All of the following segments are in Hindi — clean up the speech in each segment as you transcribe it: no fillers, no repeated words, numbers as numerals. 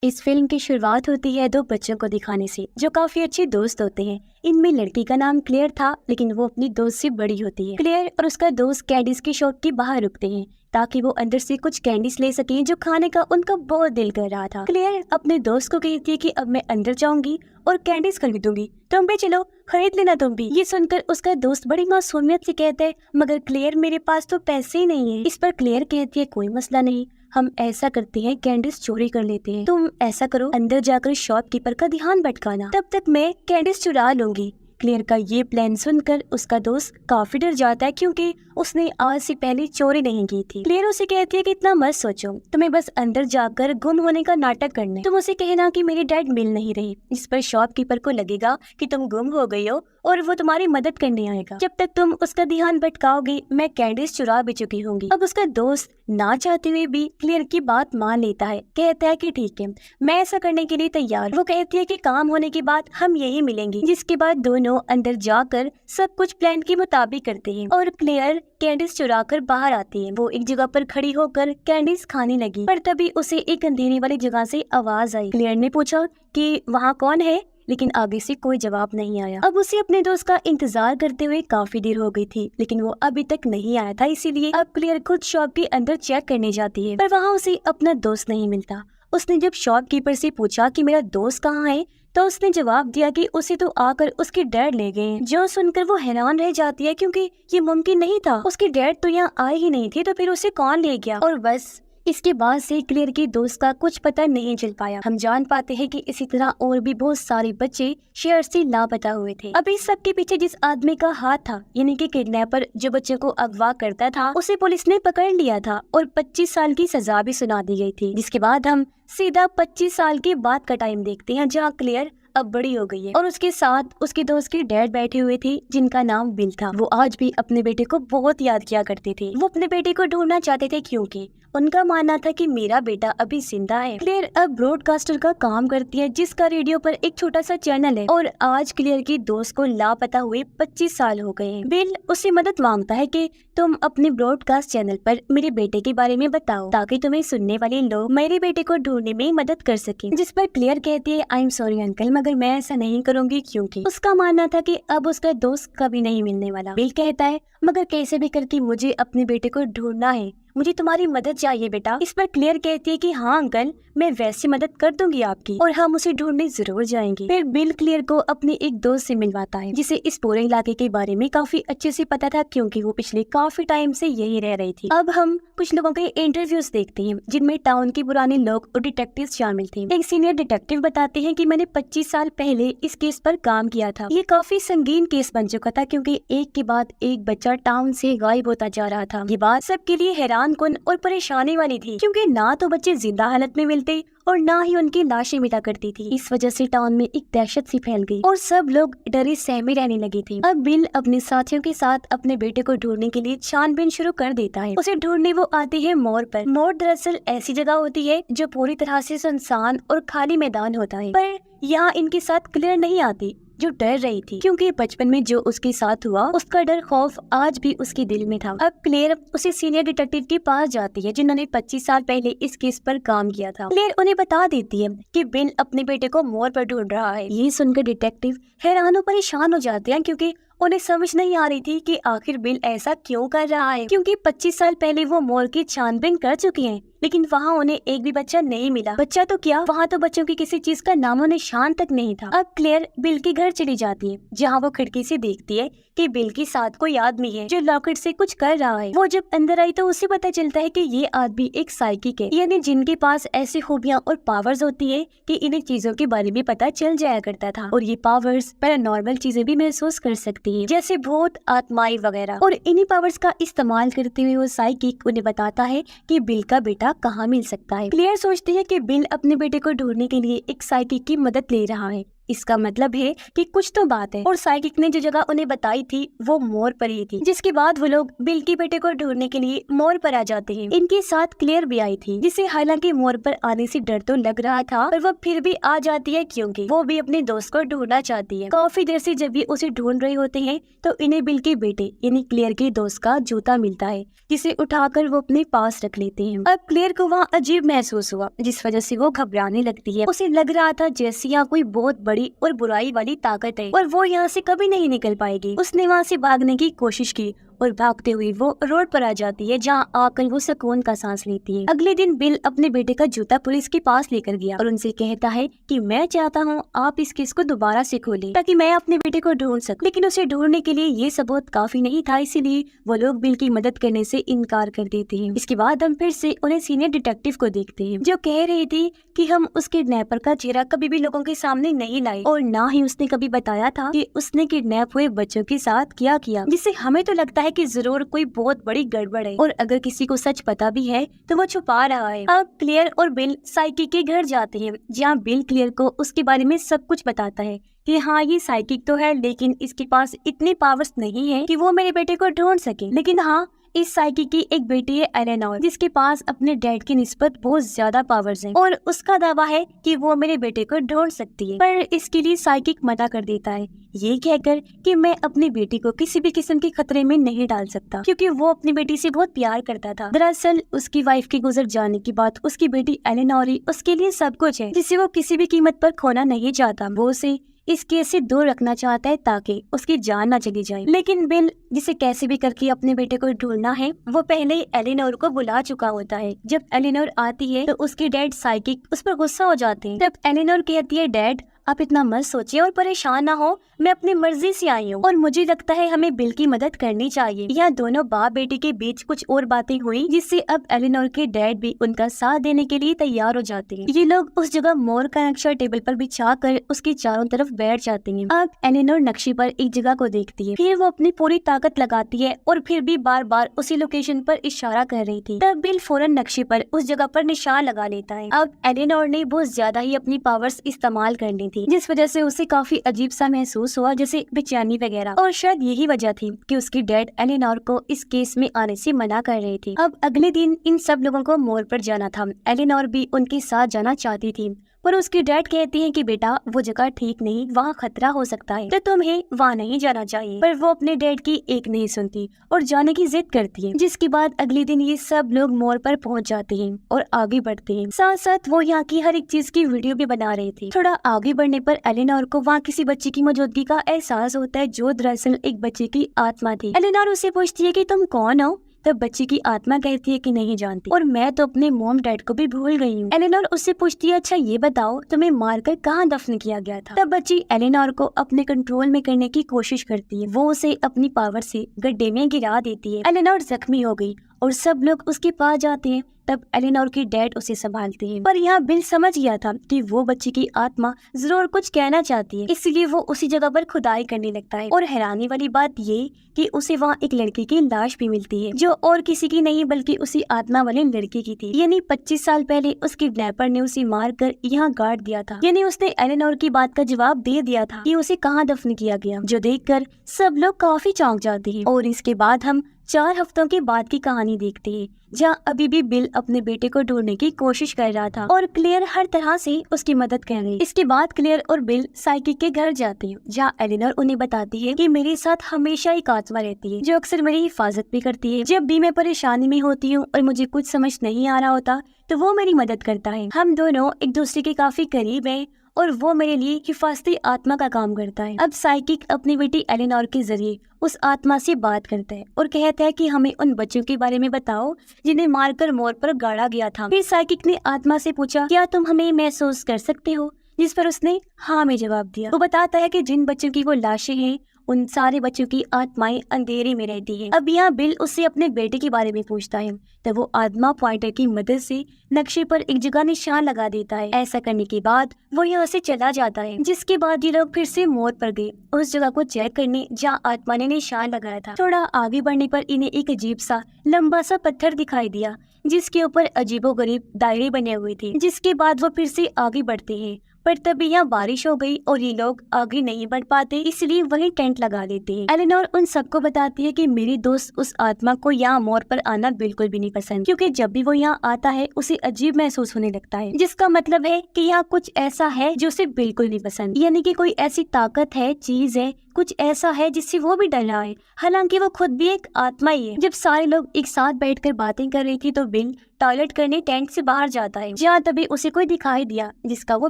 इस फिल्म की शुरुआत होती है दो बच्चों को दिखाने से जो काफी अच्छे दोस्त होते हैं। इनमें लड़की का नाम क्लेयर था, लेकिन वो अपनी दोस्त से बड़ी होती है। क्लेयर और उसका दोस्त कैंडीज की शॉप के बाहर रुकते हैं ताकि वो अंदर से कुछ कैंडीज ले सकें जो खाने का उनका बहुत दिल कर रहा था। क्लेयर अपने दोस्त को कहती है कि अब मैं अंदर जाऊंगी और कैंडीज खरीदूंगी, तुम भी चलो खरीद लेना तुम भी। ये सुनकर उसका दोस्त बड़ी मासूमियत से कहता है, मगर क्लेयर मेरे पास तो पैसे ही नहीं है। इस पर क्लेयर कहती है, कोई मसला नहीं, हम ऐसा करते हैं कैंडीज चोरी कर लेते हैं। तुम ऐसा करो, अंदर जाकर शॉपकीपर का ध्यान भटकाना, तब तक मैं कैंडीज चुरा लूंगी। क्लेयर का ये प्लान सुनकर उसका दोस्त काफी डर जाता है क्योंकि उसने आज से पहले चोरी नहीं की थी। क्लेयर उसे कहती है कि इतना मत सोचो, तुम्हें बस अंदर जाकर गुम होने का नाटक करना है। तुम उसे कहना कि मेरे डैड मिल नहीं रहे। इस पर शॉपकीपर को लगेगा कि तुम गुम हो गई हो और वो तुम्हारी मदद करने आएगा। जब तक तुम उसका ध्यान भटकाओगे मैं कैंडीज चुरा भी चुकी होंगी। अब उसका दोस्त ना चाहते हुए भी क्लेयर की बात मान लेता है, कहता है कि ठीक है, मैं ऐसा करने के लिए तैयार। वो कहती है कि काम होने के बाद हम यही मिलेंगे। जिसके बाद दोनों अंदर जाकर सब कुछ प्लान के मुताबिक करते हैं और क्लेयर कैंडीज चुरा कर बाहर आती है। वो एक जगह पर खड़ी होकर कैंडीज खाने लगी, पर तभी उसे एक अंधेरे वाली जगह से आवाज आई। क्लेयर ने पूछा कि वहाँ कौन है, लेकिन आगे से कोई जवाब नहीं आया। अब उसे अपने दोस्त का इंतजार करते हुए काफी देर हो गई थी, लेकिन वो अभी तक नहीं आया था। इसीलिए अब क्लेयर खुद शॉप के अंदर चेक करने जाती है, पर वहाँ उसे अपना दोस्त नहीं मिलता। उसने जब शॉपकीपर से पूछा कि मेरा दोस्त कहाँ है, तो उसने जवाब दिया कि उसे तो आकर उसके डैड ले गए। जो सुनकर वो हैरान रह जाती है क्योंकि ये मुमकिन नहीं था, उसके डैड तो यहाँ आए ही नहीं थे, तो फिर उसे कौन ले गया। और बस इसके बाद से क्लेयर के दोस्त का कुछ पता नहीं चल पाया। हम जान पाते हैं कि इसी तरह और भी बहुत सारे बच्चे शहर से लापता हुए थे। अभी सबके पीछे जिस आदमी का हाथ था, यानी कि किडनैपर जो बच्चों को अगवा करता था, उसे पुलिस ने पकड़ लिया था और 25 साल की सजा भी सुना दी गई थी। जिसके बाद हम सीधा 25 साल के बाद का टाइम देखते हैं, जहाँ क्लेयर अब बड़ी हो गई है और उसके साथ उसके दोस्त के डैड बैठे हुए थे जिनका नाम बिल था। वो आज भी अपने बेटे को बहुत याद किया करते थे। वो अपने बेटे को ढूंढना चाहते थे क्योंकि उनका मानना था कि मेरा बेटा अभी जिंदा है। क्लेयर अब ब्रॉडकास्टर का काम करती है, जिसका रेडियो पर एक छोटा सा चैनल है, और आज क्लेयर के दोस्त को लापता हुए 25 साल हो गए हैं। बिल उससे मदद मांगता है कि तुम अपने ब्रॉडकास्ट चैनल पर मेरे बेटे के बारे में बताओ ताकि तुम्हें सुनने वाले लोग मेरे बेटे को ढूंढने में मदद कर सकें। जिस पर क्लेयर कहती है, आई एम सॉरी अंकल, मगर मैं ऐसा नहीं करूंगी, क्योंकि उसका मानना था कि अब उसका दोस्त कभी नहीं मिलने वाला। बिल कहता है, मगर कैसे भी करके मुझे अपने बेटे को ढूंढना है, मुझे तुम्हारी मदद चाहिए बेटा। इस पर क्लेयर कहती है कि हाँ अंकल, मैं वैसे मदद कर दूंगी आपकी और हम उसे ढूंढने जरूर जाएंगे। फिर बिल क्लेयर को अपने एक दोस्त से मिलवाता है जिसे इस पूरे इलाके के बारे में काफी अच्छे से पता था क्योंकि वो पिछले काफी टाइम से यही रह रही थी। अब हम कुछ लोगों के इंटरव्यूज देखते हैं जिनमें टाउन के पुराने लोग और डिटेक्टिव शामिल थे। एक सीनियर डिटेक्टिव बताते हैं कि मैंने 25 साल पहले इस केस पर काम किया था। ये काफी संगीन केस बन चुका था क्योंकि एक के बाद एक बच्चा टाउन से गायब होता जा रहा था। ये बात सबके लिए हैरानकुन और परेशानी वाली थी क्योंकि ना तो बच्चे जिंदा हालत में मिलते और ना ही उनकी लाशें मिला करती थी। इस वजह से टाउन में एक दहशत सी फैल गई और सब लोग डरे सहमे रहने लगे थे। अब बिल अपने साथियों के साथ अपने बेटे को ढूंढने के लिए छानबीन शुरू कर देता है। उसे ढूंढने वो आते हैं मोड़ पर। मोड़ दरअसल ऐसी जगह होती है जो पूरी तरह से सुनसान और खाली मैदान होता है, पर यहाँ इनके साथ क्लेयर नहीं आती जो डर रही थी क्योंकि बचपन में जो उसके साथ हुआ उसका डर खौफ आज भी उसके दिल में था। अब क्लेयर उसे सीनियर डिटेक्टिव के पास जाती है जिन्होंने 25 साल पहले इस केस पर काम किया था। क्लेयर उन्हें बता देती है कि बिल अपने बेटे को मोड़ पर ढूंढ रहा है। ये सुनकर डिटेक्टिव हैरान और परेशान हो जाते हैं क्योंकि उन्हें समझ नहीं आ रही थी कि आखिर बिल ऐसा क्यों कर रहा है, क्योंकि 25 साल पहले वो मोड़ की छानबीन कर चुकी हैं, लेकिन वहाँ उन्हें एक भी बच्चा नहीं मिला। बच्चा तो क्या, वहाँ तो बच्चों की किसी चीज का नामो निशान तक नहीं था। अब क्लेयर बिल के घर चली जाती है जहाँ वो खिड़की से देखती है कि बिल के साथ कोई आदमी है जो लॉकेट से कुछ कर रहा है। वो जब अंदर आई तो उसे पता चलता है कि ये आदमी एक साइकिक है, यानी जिनके पास ऐसी खूबियाँ और पावर्स होती है कि इन्हें चीजों के बारे में पता चल जाया करता था और ये पावर्स पैरानॉर्मल चीजें भी महसूस कर सकती है, जैसे भूत, आत्माएं वगैरह। और इन्हीं पावर्स का इस्तेमाल करते हुए वो साइकिक उन्हें बताता है कि बिल का बेटा कहाँ मिल सकता है। क्लेयर सोचती है कि बिल अपने बेटे को ढूंढने के लिए एक साइकिक की मदद ले रहा है, इसका मतलब है कि कुछ तो बात है। और साइकिक ने जो जगह उन्हें बताई थी वो मोर पर ही थी। जिसके बाद वो लोग बिल के बेटे को ढूंढने के लिए मोर पर आ जाते हैं। इनके साथ क्लेयर भी आई थी, जिसे हालांकि मोर पर आने से डर तो लग रहा था, पर वो फिर भी आ जाती है क्योंकि वो भी अपने दोस्त को ढूंढना चाहती है। काफी देर से जब ये उसे ढूंढ रहे होते हैं तो इन्हें बिल के बेटे यानी क्लेयर के दोस्त का जूता मिलता है, जिसे उठाकर वो अपने पास रख लेते हैं। अब क्लेयर को वहाँ अजीब महसूस हुआ, जिस वजह से वो घबराने लगती है। उसे लग रहा था जैसे यहाँ कोई बहुत बड़ी और बुराई वाली ताकत है और वो यहाँ से कभी नहीं निकल पाएगी। उसने वहाँ से भागने की कोशिश की और भागते हुए वो रोड पर आ जाती है, जहाँ आकर वो सुकून का सांस लेती है। अगले दिन बिल अपने बेटे का जूता पुलिस के पास लेकर गया और उनसे कहता है कि मैं चाहता हूँ आप इस केस को दोबारा से खोलें ताकि मैं अपने बेटे को ढूंढ सकूं। लेकिन उसे ढूंढने के लिए ये सबूत काफी नहीं था, इसीलिए वो लोग बिल की मदद करने से इनकार कर देते हैं। इसके बाद हम फिर से उन्हें सीनियर डिटेक्टिव को देखते हैं, जो कह रही थी कि हम उस किडनैपर का चेहरा कभी भी लोगों के सामने नहीं लाए और ना ही उसने कभी बताया था कि उसने किडनैप हुए बच्चों के साथ क्या किया, जिससे हमें तो लगता है कि जरूर कोई बहुत बड़ी गड़बड़ है और अगर किसी को सच पता भी है तो वो छुपा रहा है। अब क्लेयर और बिल साइकिक के घर जाते हैं, जहाँ बिल क्लेयर को उसके बारे में सब कुछ बताता है कि हाँ ये साइकिक तो है, लेकिन इसके पास इतनी पावर्स नहीं है कि वो मेरे बेटे को ढूंढ सके। लेकिन हाँ, इस साइकिक की एक बेटी है एलेनोर, जिसके पास अपने डैड की निस्बत बहुत ज्यादा पावर्स हैं और उसका दावा है कि वो मेरे बेटे को ढूंढ सकती है। पर इसके लिए साइकिक मना कर देता है, ये कहकर कि मैं अपनी बेटी को किसी भी किस्म के खतरे में नहीं डाल सकता, क्योंकि वो अपनी बेटी से बहुत प्यार करता था। दरअसल उसकी वाइफ के गुजर जाने के बाद उसकी बेटी एलेनोर ही उसके लिए सब कुछ है, जिसे वो किसी भी कीमत पर खोना नहीं चाहता। वो उसे इस केस से दूर रखना चाहता है ताकि उसकी जान न चली जाए। लेकिन बिल, जिसे कैसे भी करके अपने बेटे को ढूंढना है, वो पहले ही एलेनोर को बुला चुका होता है। जब एलेनोर आती है तो उसके डैड साइकिक उस पर गुस्सा हो जाते हैं। तब एलेनोर कहती है, डैड आप इतना मत सोचिए और परेशान ना हो, मैं अपनी मर्जी से आई हूँ और मुझे लगता है हमें बिल की मदद करनी चाहिए। यहाँ दोनों बाप बेटी के बीच कुछ और बातें हुई, जिससे अब एलेनोर के डैड भी उनका साथ देने के लिए तैयार हो जाते हैं। ये लोग उस जगह मोर का नक्शा टेबल पर बिछा कर उसके चारों तरफ बैठ जाते हैं। अब एलेनोर नक्शे पर एक जगह को देखती है, फिर वो अपनी पूरी ताकत लगाती है और फिर भी बार बार उसी लोकेशन पर इशारा कर रही थी। तब बिल फौरन नक्शे पर उस जगह पर निशान लगा लेता है। अब एलेनोर ने बहुत ज्यादा ही अपनी पावर्स इस्तेमाल करनी थी, जिस वजह से उसे काफी अजीब सा महसूस हुआ, जैसे बेचैनी वगैरह। और शायद यही वजह थी कि उसकी डैड एलेनोर को इस केस में आने से मना कर रही थी। अब अगले दिन इन सब लोगों को मोर पर जाना था। एलेनोर भी उनके साथ जाना चाहती थी, पर उसकी डैड कहती हैं कि बेटा वो जगह ठीक नहीं, वहाँ खतरा हो सकता है, तो तुम्हें वहाँ नहीं जाना चाहिए। पर वो अपने डैड की एक नहीं सुनती और जाने की जिद करती है। जिसके बाद अगले दिन ये सब लोग मोर पर पहुँच जाते हैं और आगे बढ़ते हैं। साथ साथ वो यहाँ की हर एक चीज की वीडियो भी बना रही थी। थोड़ा आगे बढ़ने पर एलेनोर को वहाँ किसी बच्चे की मौजूदगी का एहसास होता है, जो दरअसल एक बच्चे की आत्मा थी। एलेनोर उसे पूछती है कि तुम कौन हो? तब बच्ची की आत्मा कहती है कि नहीं जानती और मैं तो अपने मॉम डैड को भी भूल गई हूँ। एलेनोर उससे पूछती है, अच्छा ये बताओ तुम्हें मारकर कहाँ दफन किया गया था? तब बच्ची एलेनोर को अपने कंट्रोल में करने की कोशिश करती है। वो उसे अपनी पावर से गड्ढे में गिरा देती है। एलेनोर जख्मी हो गई और सब लोग उसके पास जाते हैं। तब एलेनोर की डैड उसे संभालते हैं, पर यहाँ बिल समझ गया था कि वो बच्ची की आत्मा जरूर कुछ कहना चाहती है, इसलिए वो उसी जगह पर खुदाई करने लगता है। और हैरानी वाली बात ये कि उसे वहाँ एक लड़की की लाश भी मिलती है, जो और किसी की नहीं बल्कि उसी आत्मा वाले लड़की की थी। यानी 25 साल पहले उस किडनैपर ने उसे मार कर यहाँ गाड़ दिया था। यानी उसने एलेनोर की बात का जवाब दे दिया था कि उसे कहाँ दफन किया गया, जो देखकर सब लोग काफी चौंक जाते हैं। और इसके बाद हम 4 हफ्तों के बाद की कहानी देखते हैं, जहाँ अभी भी बिल अपने बेटे को ढूंढने की कोशिश कर रहा था और क्लेयर हर तरह से उसकी मदद कर रही। इसके बाद क्लेयर और बिल साइकिक के घर जाते हैं, जहाँ एलेनोर उन्हें बताती है कि मेरे साथ हमेशा एक आत्मा रहती है, जो अक्सर मेरी हिफाजत भी करती है। जब भी मैं परेशानी में होती हूँ और मुझे कुछ समझ नहीं आ रहा होता तो वो मेरी मदद करता है। हम दोनों एक दूसरे के काफी करीब हैं और वो मेरे लिए हिफाजती आत्मा का काम करता है। अब साइकिक अपनी बेटी एलेनोर के जरिए उस आत्मा से बात करता है और कहता है कि हमें उन बच्चों के बारे में बताओ जिन्हें मारकर मोर पर गाड़ा गया था। फिर साइकिक ने आत्मा से पूछा, क्या तुम हमें महसूस कर सकते हो? जिस पर उसने हाँ में जवाब दिया। वो बताता है कि जिन बच्चों की वो लाशें हैं उन सारे बच्चों की आत्माएं अंधेरे में रहती हैं। अब यहाँ बिल उससे अपने बेटे के बारे में पूछता है, तब वो आत्मा पॉइंटर की मदद से नक्शे पर एक जगह निशान लगा देता है। ऐसा करने के बाद वो यहाँ से चला जाता है। जिसके बाद ये लोग फिर से मोड़ पर गए उस जगह को चेक करने जहाँ आत्मा ने निशान लगाया था। थोड़ा आगे बढ़ने पर इन्हें एक अजीब सा लंबा सा पत्थर दिखाई दिया, जिसके ऊपर अजीबोगरीब दायरे बने हुए थे। जिसके बाद वो फिर से आगे बढ़ते हैं पर तभी यहाँ बारिश हो गई और ये लोग आगे नहीं बढ़ पाते, इसलिए वही टेंट लगा लेते हैं। एलेनोर उन सबको बताती है कि मेरी दोस्त उस आत्मा को यहाँ मोड़ पर आना बिल्कुल भी नहीं पसंद, क्योंकि जब भी वो यहाँ आता है उसे अजीब महसूस होने लगता है, जिसका मतलब है कि यहाँ कुछ ऐसा है जो उसे बिल्कुल नहीं पसंद, यानी कि कोई ऐसी ताकत है, चीज है, कुछ ऐसा है जिससे वो भी डर रहा है, हालांकि वो खुद भी एक आत्मा ही है। जब सारे लोग एक साथ बैठकर बातें कर रही थी तो बिल टॉयलेट करने टेंट से बाहर जाता है, जहाँ तभी उसे कोई दिखाई दिया जिसका वो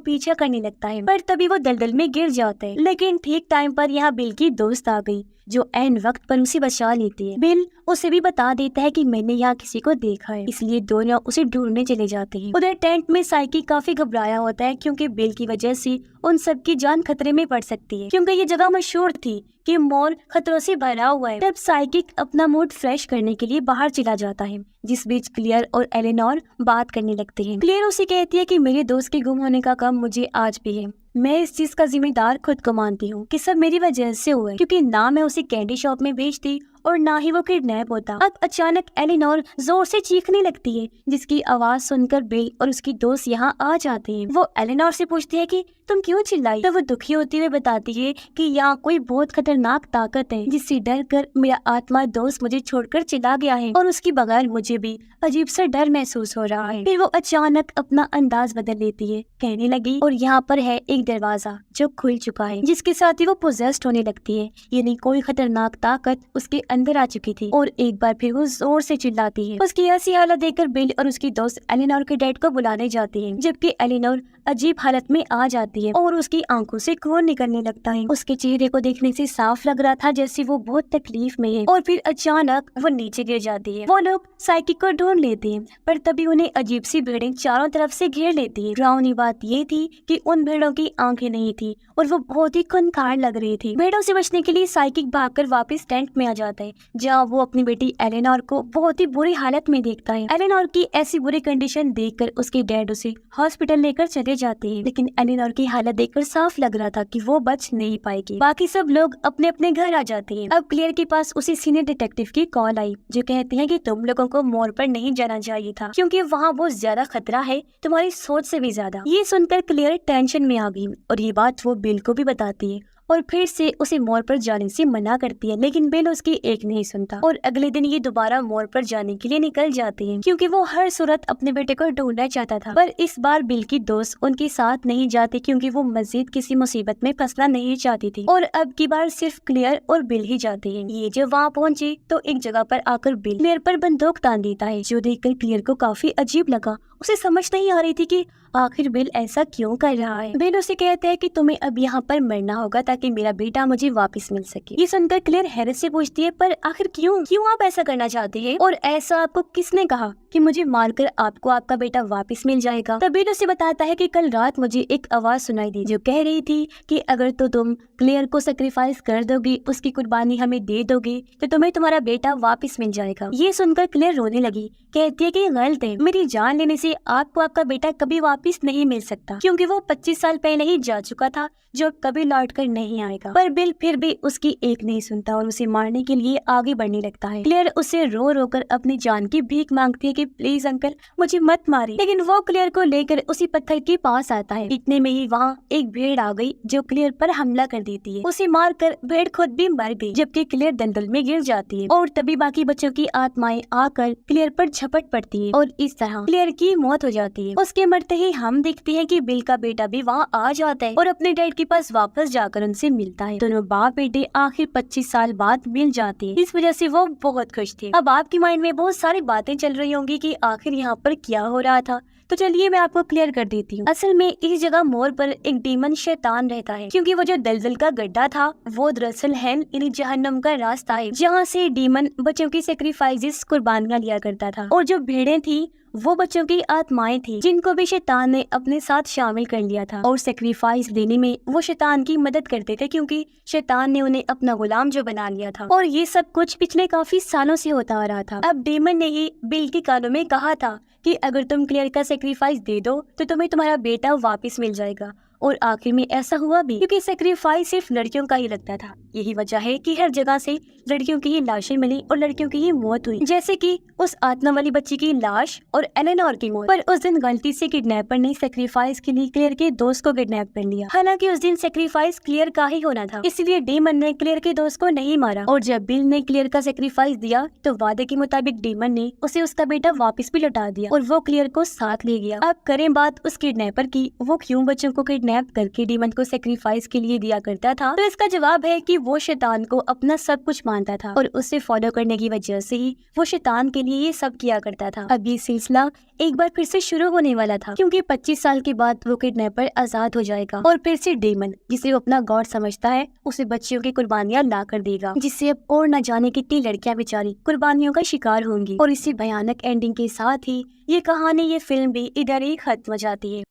पीछा करने लगता है, पर तभी वो दलदल में गिर जाता है। लेकिन ठीक टाइम पर यहाँ बिल की दोस्त आ गई जो ऐन वक्त पर उसे बचा लेती है। बिल उसे भी बता देता है कि मैंने यहाँ किसी को देखा है, इसलिए दोनों उसे ढूंढने चले जाते हैं। उधर टेंट में साइकी काफी घबराया होता है क्योंकि बिल की वजह से उन सबकी जान खतरे में पड़ सकती है, क्योंकि ये जगह मशहूर थी कि मोर खतरों से भरा हुआ है। तब साइकिक अपना मूड फ्रेश करने के लिए बाहर चला जाता है, जिस बीच क्लियर और एलेनोर बात करने लगते हैं। क्लियर उसे कहती है कि मेरे दोस्त के गुम होने का गम मुझे आज भी है, मैं इस चीज का जिम्मेदार खुद को मानती हूँ कि सब मेरी वजह से हुआ है, क्योंकि ना मैं उसे कैंडी शॉप में भेजती और ना ही वो किडनैप होता। अब अचानक एलिनोर जोर से चीखने लगती है, जिसकी आवाज सुनकर बिल और उसकी दोस्त यहाँ आ जाते हैं। वो एलिनोर से पूछती है कि तुम क्यों चिल्लाई, तो वो दुखी होती हुए बताती है कि यहाँ कोई बहुत खतरनाक ताकत है जिससे डर कर मेरा आत्मा दोस्त मुझे छोड़कर चला गया है और उसकी बगैर मुझे भी अजीब सा डर महसूस हो रहा है। फिर वो अचानक अपना अंदाज बदल लेती है, कहने लगी और यहाँ पर है एक दरवाजा जो खुल चुका है, जिसके साथ ही वो पोजेस्ड होने लगती है, यानी कोई खतरनाक ताकत उसके अंदर आ चुकी थी। और एक बार फिर वो जोर से चिल्लाती है। उसकी ऐसी हालत देखकर बिल और उसकी दोस्त एलिनोर के डैड को बुलाने जाती है, जबकि एलिनोर अजीब हालत में आ जाती है और उसकी आंखों से खून निकलने लगता है। उसके चेहरे को देखने से साफ लग रहा था जैसे वो बहुत तकलीफ में है। और फिर अचानक वो नीचे गिर जाती है। वो लोग साइकिक को ढूंढ लेते हैं, पर तभी उन्हें अजीब सी भीड़ें चारों तरफ से घेर लेती है। डरावनी बात ये थी कि उन भीड़ों की आंखें नहीं थी और वो बहुत ही खूंखार लग रही थी। भीड़ों से बचने के लिए साइकिक भागकर वापस टेंट में आ जाता है, जहाँ वो अपनी बेटी एलेनोर को बहुत ही बुरी हालत में देखता है। एलेनोर की ऐसी बुरी कंडीशन देखकर उसके डैड उसे हॉस्पिटल लेकर चले जाते हैं, लेकिन एलेनोर की हालत देखकर साफ लग रहा था कि वो बच नहीं पाएगी। बाकी सब लोग अपने अपने घर आ जाते हैं। अब क्लियर के पास उसी सीनियर डिटेक्टिव की कॉल आई, जो कहते हैं कि तुम लोगों को मोड़ पर नहीं जाना चाहिए था, क्योंकि वहाँ बहुत ज्यादा खतरा है, तुम्हारी सोच से भी ज्यादा। ये सुनकर क्लियर टेंशन में आ गई और ये बात वो बिल को भी बताती है और फिर से उसे मोड़ पर जाने से मना करती है, लेकिन बिल उसकी एक नहीं सुनता और अगले दिन ये दोबारा मोड़ पर जाने के लिए निकल जाते हैं, क्योंकि वो हर सूरत अपने बेटे को ढूंढना चाहता था। पर इस बार बिल की दोस्त उनके साथ नहीं जाती, क्योंकि वो मजीद किसी मुसीबत में फंसना नहीं चाहती थी और अब की बार सिर्फ क्लियर और बिल ही जाते हैं। ये जब वहाँ पहुँचे तो एक जगह पर आकर बिल क्लियर पर बंदूक तान देता है, जो देखकर क्लियर को काफी अजीब लगा। उसे समझ नहीं आ रही थी कि आखिर बिल ऐसा क्यों कर रहा है। बिल उसे कहते हैं कि तुम्हें अब यहाँ पर मरना होगा ताकि मेरा बेटा मुझे वापस मिल सके। ये सुनकर क्लियर हैरत से पूछती है, पर आखिर क्यों आप ऐसा करना चाहते हैं और ऐसा आपको किसने कहा कि मुझे मारकर आपको आपका बेटा वापस मिल जाएगा। तब बिल उसे बताता है कि कल रात मुझे एक आवाज सुनाई दी जो कह रही थी कि अगर तो तुम क्लियर को सेक्रीफाइस कर दोगी, उसकी कुर्बानी हमें दे दोगी, तो तुम्हें तुम्हारा बेटा वापस मिल जाएगा। ये सुनकर क्लियर रोने लगी, कहती है कि गलत है, मेरी जान लेने से आपको आपका बेटा कभी वापस नहीं मिल सकता, क्योंकि वो 25 साल पहले ही जा चुका था, जो कभी लौट कर नहीं आएगा। पर बिल फिर भी उसकी एक नहीं सुनता और उसे मारने के लिए आगे बढ़ने लगता है। क्लियर उसे रो रो कर अपनी जान की भीख मांगती है कि प्लीज अंकल मुझे मत मारिए, लेकिन वो क्लियर को लेकर उसी पत्थर के पास आता है। इतने में ही वहाँ एक भेड़ आ गई जो क्लियर पर हमला कर देती है। उसे मारकर भेड़ खुद भी मर गई, जबकि क्लियर दलदल में गिर जाती है और तभी बाकी बच्चों की आत्माएं आकर क्लियर पर झपट पड़ती है और इस तरह क्लियर की मौत हो जाती है। उसके मरते ही हम देखते हैं कि बिल का बेटा भी वहाँ आ जाता है और अपने डैड के पास वापस जाकर उनसे मिलता है। दोनों बाप बेटे आखिर 25 साल बाद मिल जाते हैं। इस वजह से वो बहुत खुश थे। अब आपके माइंड में बहुत सारी बातें चल रही होंगी कि आखिर यहाँ पर क्या हो रहा था, तो चलिए मैं आपको क्लियर कर देती हूँ। असल में इस जगह मोड़ पर एक डीमन शैतान रहता है, क्योंकि वो जो दलदल का गड्ढा था वो दरअसल हेल यानी जहन्नम का रास्ता है, जहाँ से डीमन बच्चों की सेक्रीफाइसेस कुर्बानियां लिया करता था। और जो भेड़ें थी वो बच्चों की आत्माएं थी, जिनको भी शैतान ने अपने साथ शामिल कर लिया था और सेक्रीफाइस देने में वो शैतान की मदद करते थे, क्योंकि शैतान ने उन्हें अपना गुलाम जो बना लिया था। और ये सब कुछ पिछले काफी सालों से होता आ रहा था। अब डेमन ने ही बिल के कानों में कहा था कि अगर तुम क्लियर का सेक्रीफाइस दे दो तो तुम्हें तुम्हारा बेटा वापस मिल जाएगा और आखिर में ऐसा हुआ भी, क्योंकि सेक्रीफाइस सिर्फ लड़कियों का ही लगता था। यही वजह है कि हर जगह से लड़कियों की ही लाशें मिली और लड़कियों की ही मौत हुई, जैसे कि उस आत्मा वाली बच्ची की लाश और एलेनोर की मौत। पर उस दिन गलती से किडनैपर ने सेक्रीफाइस के लिए क्लेयर के दोस्त को किडनैप कर लिया। हालांकि उस दिन सेक्रीफाइस क्लेयर का ही होना था, इसलिए डेमन ने क्लेयर के दोस्त को नहीं मारा। और जब बिल ने क्लेयर का सेक्रीफाइस दिया तो वादे के मुताबिक डेमन ने उसे उसका बेटा वापस भी लौटा दिया और वो क्लेयर को साथ ले गया। अब करें बात उस किडनैपर की, वो क्यों बच्चों को किडनैप करके डेमन को सेक्रीफाइस के लिए दिया करता था। तो इसका जवाब है कि वो शैतान को अपना सब कुछ मानता था और उसे फॉलो करने की वजह से ही वो शैतान के लिए ये सब किया करता था। अब ये सिलसिला एक बार फिर से शुरू होने वाला था, क्योंकि 25 साल के बाद वो किडनैपर आजाद हो जाएगा और फिर से डेमन, जिसे वो अपना गॉड समझता है, उसे बच्चियों की कुर्बानियां ला कर देगा, जिससे अब और न जाने कितनी लड़कियां बेचारी कुर्बानियों का शिकार होंगी। और इसी भयानक एंडिंग के साथ ही ये कहानी, ये फिल्म भी इधर ही खत्म हो जाती है।